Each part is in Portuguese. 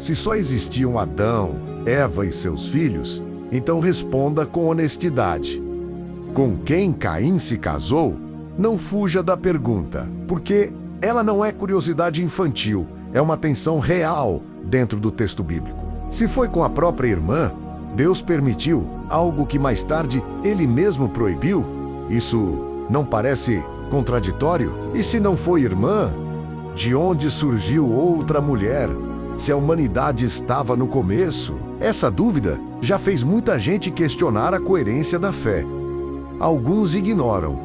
Se só existiam Adão, Eva e seus filhos, então responda com honestidade. Com quem Caim se casou? Não fuja da pergunta, porque ela não é curiosidade infantil, é uma tensão real dentro do texto bíblico. Se foi com a própria irmã, Deus permitiu algo que mais tarde ele mesmo proibiu? Isso não parece contraditório? E se não foi irmã, de onde surgiu outra mulher? Se a humanidade estava no começo? Essa dúvida já fez muita gente questionar a coerência da fé. Alguns ignoram,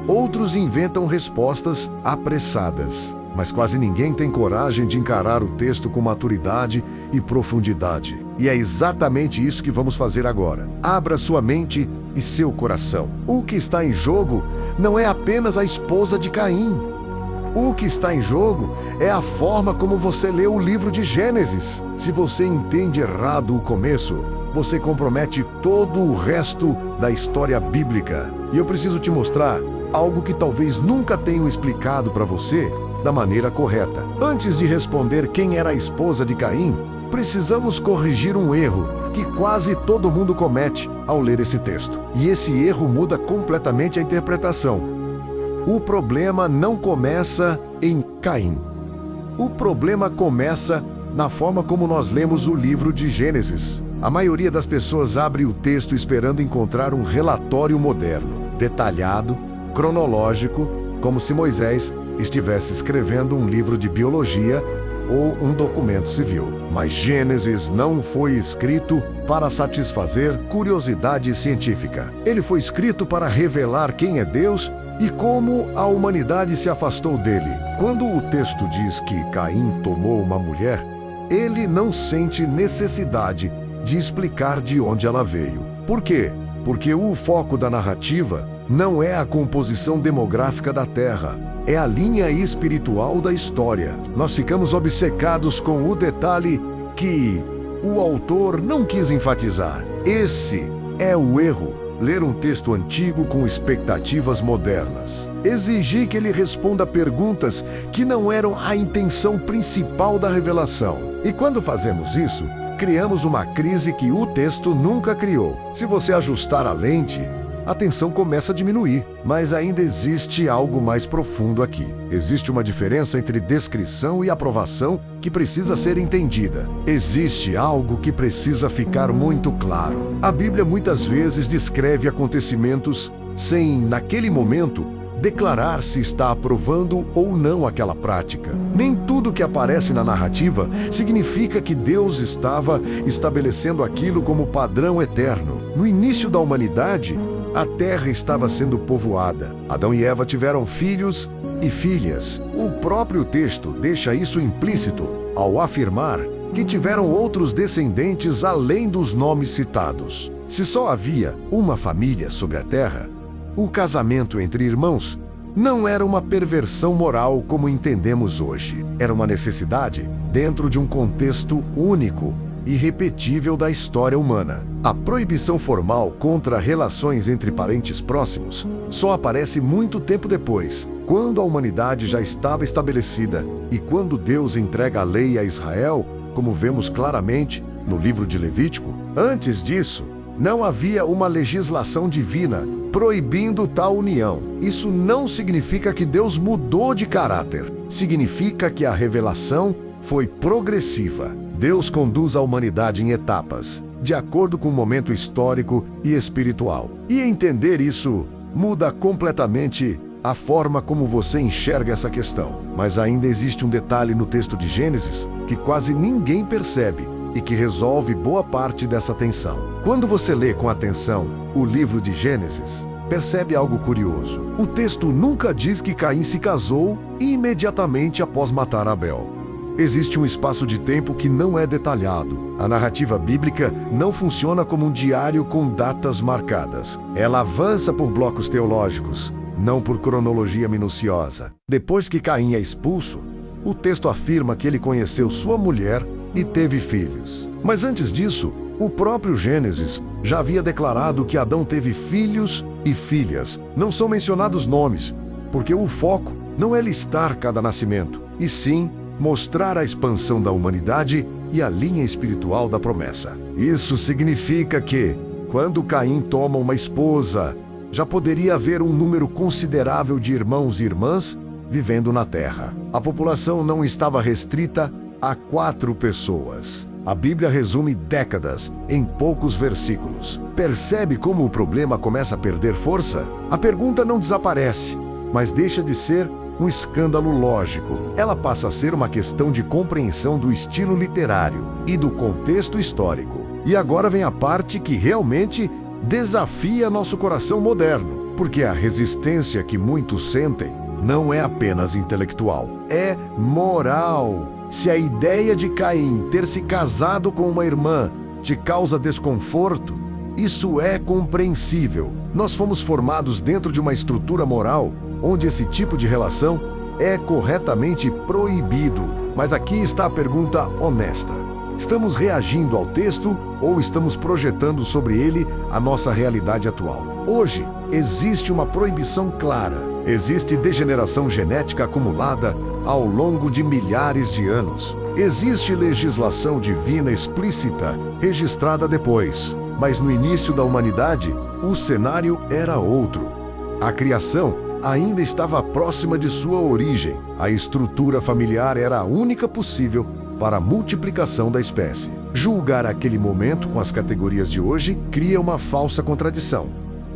outros inventam respostas apressadas. Mas quase ninguém tem coragem de encarar o texto com maturidade e profundidade. E é exatamente isso que vamos fazer agora. Abra sua mente e seu coração. O que está em jogo não é apenas a esposa de Caim. O que está em jogo é a forma como você lê o livro de Gênesis. Se você entende errado o começo, você compromete todo o resto da história bíblica. E eu preciso te mostrar algo que talvez nunca tenham explicado para você da maneira correta. Antes de responder quem era a esposa de Caim, precisamos corrigir um erro que quase todo mundo comete ao ler esse texto. E esse erro muda completamente a interpretação. O problema não começa em Caim. O problema começa na forma como nós lemos o livro de Gênesis. A maioria das pessoas abre o texto esperando encontrar um relatório moderno, detalhado, cronológico, como se Moisés estivesse escrevendo um livro de biologia ou um documento civil. Mas Gênesis não foi escrito para satisfazer curiosidade científica. Ele foi escrito para revelar quem é Deus e como a humanidade se afastou dele. Quando o texto diz que Caim tomou uma mulher, ele não sente necessidade de explicar de onde ela veio. Por quê? Porque o foco da narrativa não é a composição demográfica da Terra, é a linha espiritual da história. Nós ficamos obcecados com o detalhe que o autor não quis enfatizar. Esse é o erro. Ler um texto antigo com expectativas modernas. Exigir que ele responda perguntas que não eram a intenção principal da revelação. E quando fazemos isso, criamos uma crise que o texto nunca criou. Se você ajustar a lente, a tensão começa a diminuir. Mas ainda existe algo mais profundo aqui. Existe uma diferença entre descrição e aprovação que precisa ser entendida. Existe algo que precisa ficar muito claro. A Bíblia muitas vezes descreve acontecimentos sem, naquele momento, declarar se está aprovando ou não aquela prática. Nem tudo que aparece na narrativa significa que Deus estava estabelecendo aquilo como padrão eterno. No início da humanidade, a terra estava sendo povoada. Adão e Eva tiveram filhos e filhas. O próprio texto deixa isso implícito ao afirmar que tiveram outros descendentes além dos nomes citados. Se só havia uma família sobre a terra, o casamento entre irmãos não era uma perversão moral como entendemos hoje. Era uma necessidade dentro de um contexto único, irrepetível da história humana. A proibição formal contra relações entre parentes próximos só aparece muito tempo depois, quando a humanidade já estava estabelecida e quando Deus entrega a lei a Israel, como vemos claramente no livro de Levítico. Antes disso, não havia uma legislação divina proibindo tal união. Isso não significa que Deus mudou de caráter. Significa que a revelação foi progressiva. Deus conduz a humanidade em etapas, de acordo com o momento histórico e espiritual. E entender isso muda completamente a forma como você enxerga essa questão. Mas ainda existe um detalhe no texto de Gênesis que quase ninguém percebe e que resolve boa parte dessa tensão. Quando você lê com atenção o livro de Gênesis, percebe algo curioso. O texto nunca diz que Caim se casou imediatamente após matar Abel. Existe um espaço de tempo que não é detalhado. A narrativa bíblica não funciona como um diário com datas marcadas. Ela avança por blocos teológicos, não por cronologia minuciosa. Depois que Caim é expulso, o texto afirma que ele conheceu sua mulher e teve filhos. Mas antes disso, o próprio Gênesis já havia declarado que Adão teve filhos e filhas. Não são mencionados nomes, porque o foco não é listar cada nascimento, e sim mostrar a expansão da humanidade e a linha espiritual da promessa. Isso significa que, quando Caim toma uma esposa, já poderia haver um número considerável de irmãos e irmãs vivendo na terra. A população não estava restrita a 4 pessoas. A Bíblia resume décadas em poucos versículos. Percebe como o problema começa a perder força? A pergunta não desaparece, mas deixa de ser um escândalo lógico. Ela passa a ser uma questão de compreensão do estilo literário e do contexto histórico. E agora vem a parte que realmente desafia nosso coração moderno, porque a resistência que muitos sentem não é apenas intelectual, é moral. Se a ideia de Caim ter se casado com uma irmã te causa desconforto, isso é compreensível. Nós fomos formados dentro de uma estrutura moral onde esse tipo de relação é corretamente proibido. Mas aqui está a pergunta honesta. Estamos reagindo ao texto ou estamos projetando sobre ele a nossa realidade atual? Hoje, existe uma proibição clara. Existe degeneração genética acumulada ao longo de milhares de anos. Existe legislação divina explícita registrada depois. Mas no início da humanidade, o cenário era outro. A criação ainda estava próxima de sua origem. A estrutura familiar era a única possível para a multiplicação da espécie. Julgar aquele momento com as categorias de hoje cria uma falsa contradição.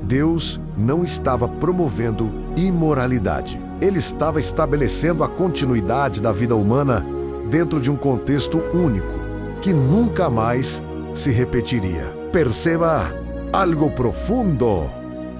Deus não estava promovendo imoralidade. Ele estava estabelecendo a continuidade da vida humana dentro de um contexto único, que nunca mais se repetiria. Perceba algo profundo.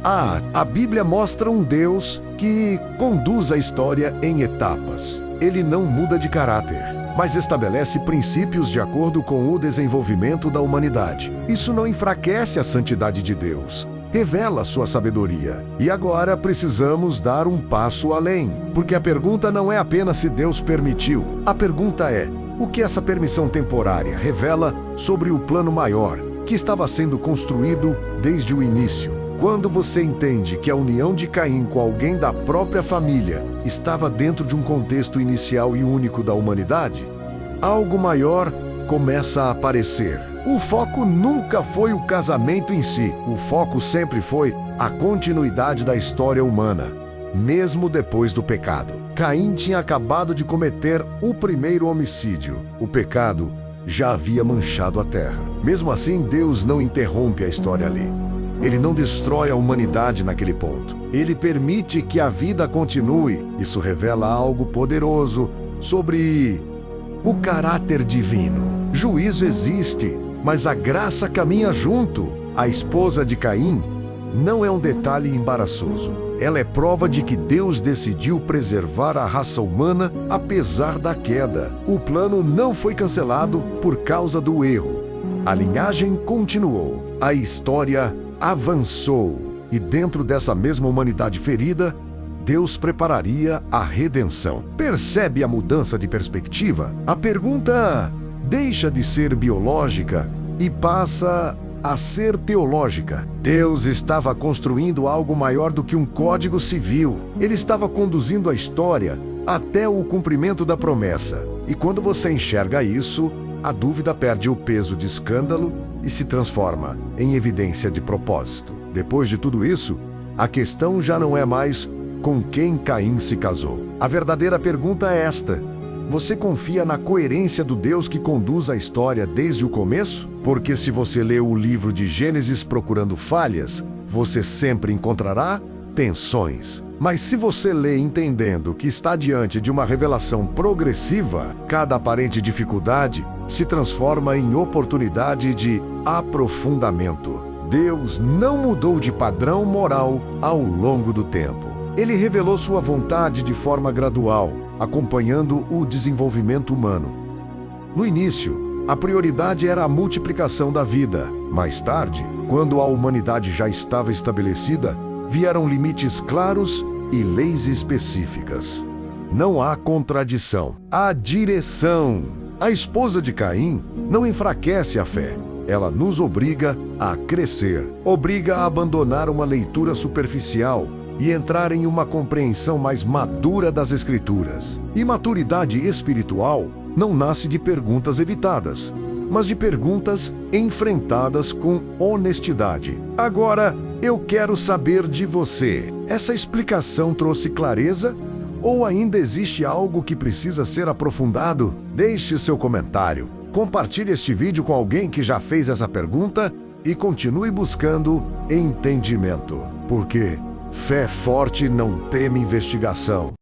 A Bíblia mostra um Deus que conduz a história em etapas. Ele não muda de caráter, mas estabelece princípios de acordo com o desenvolvimento da humanidade. Isso não enfraquece a santidade de Deus, revela sua sabedoria. E agora precisamos dar um passo além, porque a pergunta não é apenas se Deus permitiu. A pergunta é, o que essa permissão temporária revela sobre o plano maior, que estava sendo construído desde o início? Quando você entende que a união de Caim com alguém da própria família estava dentro de um contexto inicial e único da humanidade, algo maior começa a aparecer. O foco nunca foi o casamento em si. O foco sempre foi a continuidade da história humana, mesmo depois do pecado. Caim tinha acabado de cometer o primeiro homicídio. O pecado já havia manchado a terra. Mesmo assim, Deus não interrompe a história ali. Ele não destrói a humanidade naquele ponto. Ele permite que a vida continue. Isso revela algo poderoso sobre o caráter divino. Juízo existe, mas a graça caminha junto. A esposa de Caim não é um detalhe embaraçoso. Ela é prova de que Deus decidiu preservar a raça humana apesar da queda. O plano não foi cancelado por causa do erro. A linhagem continuou. A história avançou. E dentro dessa mesma humanidade ferida, Deus prepararia a redenção. Percebe a mudança de perspectiva? A pergunta deixa de ser biológica e passa a ser teológica. Deus estava construindo algo maior do que um código civil. Ele estava conduzindo a história até o cumprimento da promessa. E quando você enxerga isso, a dúvida perde o peso de escândalo e se transforma em evidência de propósito. Depois de tudo isso, a questão já não é mais com quem Caim se casou. A verdadeira pergunta é esta: você confia na coerência do Deus que conduz a história desde o começo? Porque se você lê o livro de Gênesis procurando falhas, você sempre encontrará tensões. Mas se você lê entendendo que está diante de uma revelação progressiva, cada aparente dificuldade se transforma em oportunidade de aprofundamento. Deus não mudou de padrão moral ao longo do tempo. Ele revelou sua vontade de forma gradual, acompanhando o desenvolvimento humano. No início, a prioridade era a multiplicação da vida. Mais tarde, quando a humanidade já estava estabelecida, vieram limites claros e leis específicas. Não há contradição. Há direção. A esposa de Caim não enfraquece a fé. Ela nos obriga a crescer. Obriga a abandonar uma leitura superficial e entrar em uma compreensão mais madura das Escrituras. E maturidade espiritual não nasce de perguntas evitadas, mas de perguntas enfrentadas com honestidade. Agora, eu quero saber de você. Essa explicação trouxe clareza ou ainda existe algo que precisa ser aprofundado? Deixe seu comentário. Compartilhe este vídeo com alguém que já fez essa pergunta e continue buscando entendimento. Porque fé forte não teme investigação.